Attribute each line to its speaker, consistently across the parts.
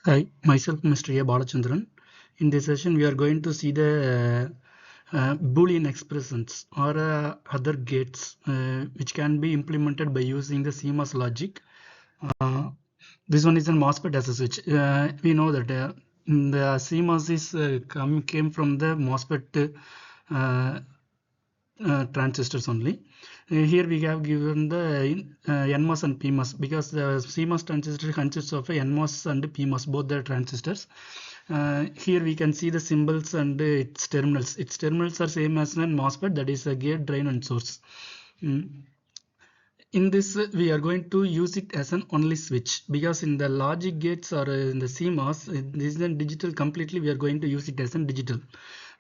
Speaker 1: Hi, myself Mr. A. Balachandran. In this session, we are going to see the Boolean expressions or other gates which can be implemented by using the CMOS logic. Uh, this one is a MOSFET as a switch. We know that the CMOS is came from the MOSFET uh, transistors only. Here we have given the NMOS and PMOS because the CMOS transistor consists of a NMOS and PMOS, both the transistors. Here we can see the symbols and its terminals. Its terminals are same as an MOSFET, that is a gate, drain and source. In this we are going to use it as an only switch because in the logic gates or in the CMOS this is a digital completely. We are going to use it as a digital.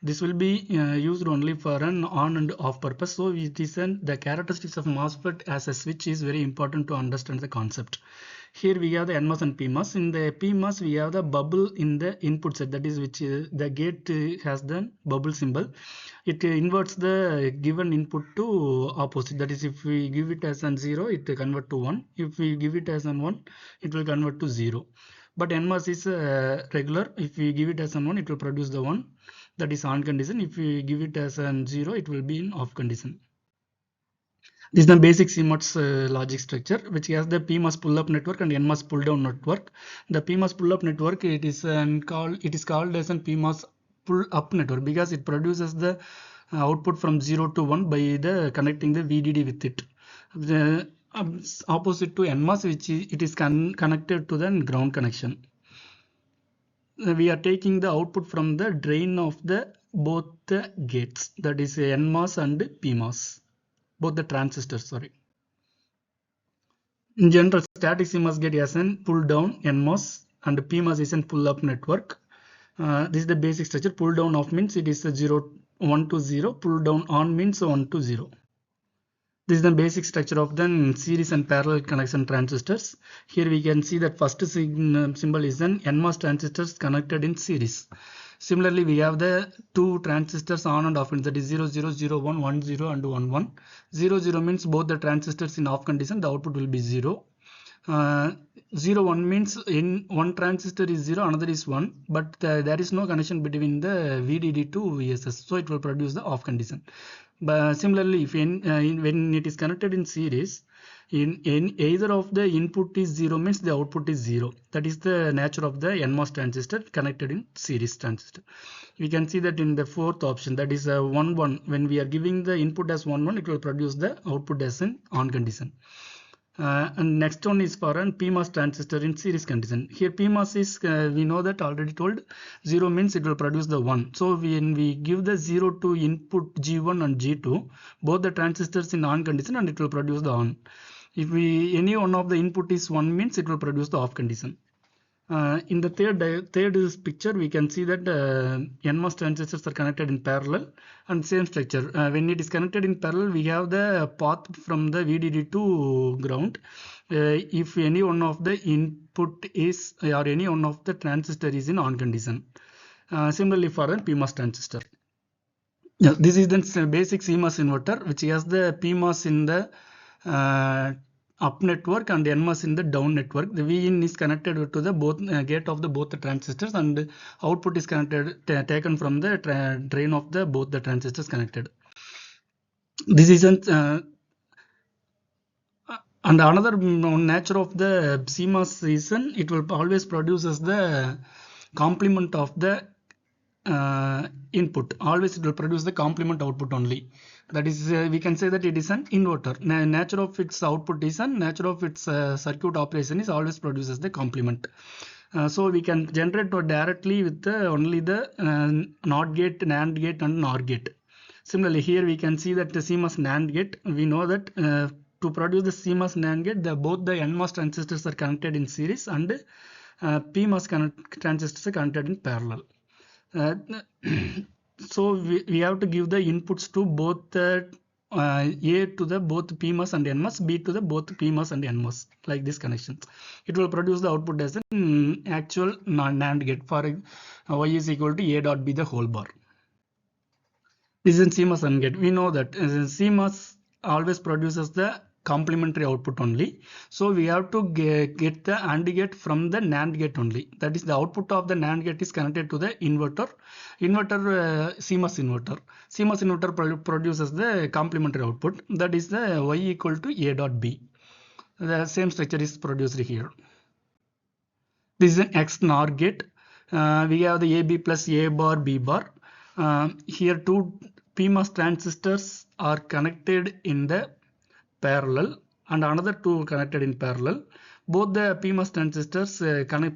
Speaker 1: This will be used only for an on and off purpose. So it is the characteristics of MOSFET as a switch is very important to understand the concept. Here we have the NMOS and PMOS. In the PMOS we have the bubble in the input set, that is which the gate has the bubble symbol. It inverts the given input to opposite, that is if we give it as an 0 it will convert to 1, if we give it as an 1 it will convert to 0. But NMOS is regular, if we give it as an 1 it will produce the 1, that is on condition. If we give it as an 0 it will be in off condition. This is the basic CMOS logic structure, which has the PMOS pull-up network and NMOS pull-down network. The PMOS pull-up network it is called as an PMOS pull-up network because it produces the output from 0 to 1 by the connecting the VDD with it. The opposite to NMOS, which it is connected to the ground connection. We are taking the output from the drain of the both the gates, that is NMOS and PMOS, both the transistors, sorry. In general, static CMOS gate has an pull down NMOS and PMOS is a pull up network. This is the basic structure. Pull down off means it is a 0 1 to 0. Pull down on means 1 to 0. This is the basic structure of the series and parallel connection transistors. Here we can see that first symbol is an NMOS transistors connected in series. Similarly, we have the two transistors on and off, that is 0, 0, 0, 1, 1, 0 and 1, 1. 0, 0 means both the transistors in off condition, the output will be 0. 0, 1 means in one transistor is 0, another is 1, but there is no connection between the VDD to VSS, so it will produce the off condition. But similarly, if when it is connected in series, in either of the input is 0 means the output is 0. That is the nature of the NMOS transistor connected in series transistor. We can see that in the fourth option, that is 1 1. When we are giving the input as 1 1, it will produce the output as an on condition. And next one is for an PMOS transistor in series condition. Here PMOS is, we know that already told, 0 means it will produce the 1. So when we give the 0 to input G1 and G2, both the transistors in on condition and it will produce the on. If any one of the input is 1 means it will produce the off condition. In the third picture, we can see that NMOS transistors are connected in parallel and same structure. When it is connected in parallel, we have the path from the VDD to ground. If any one of the input is or any one of the transistor is in on condition. Similarly for a PMOS transistor. Yeah, this is the basic CMOS inverter, which has the PMOS in the up network and NMOS in the down network. The VIN is connected to the both gate of the both the transistors, and output is connected taken from the drain of the both the transistors connected. This isn't and another nature of the CMOS reason, it will always produces the complement of the input. Always it will produce the complement output only. That is, we can say that it is an inverter. Nature of its output is an nature of its circuit operation is always produces the complement. So we can generate directly with only the NOT gate, NAND gate and NOR gate. Similarly, here we can see that the CMOS NAND gate, we know that to produce the CMOS NAND gate, both the NMOS transistors are connected in series and PMOS transistors are connected in parallel. So we have to give the inputs to both the A to the both PMOS and NMOS, B to the both PMOS and NMOS, like this connection. It will produce the output as an actual NAND gate for Y is equal to A dot B the whole bar. This is CMOS AND gate. We know that CMOS always produces the complementary output only. So we have to get the AND gate from the NAND gate only. That is, the output of the NAND gate is connected to the inverter. CMOS inverter. CMOS inverter produces the complementary output. That is the Y equal to A dot B. The same structure is produced here. This is an XNOR gate. We have the AB plus A bar B bar. Here two PMOS transistors are connected in the parallel and another two connected in parallel. Both the PMOS transistors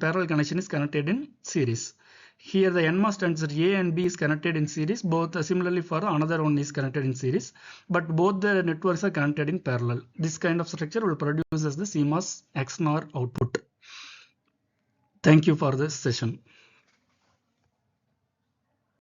Speaker 1: parallel connection is connected in series. Here the NMOS transistor A and B is connected in series. Both similarly for another one is connected in series, but both the networks are connected in parallel. This kind of structure will produce as the CMOS XNOR output. Thank you for this session.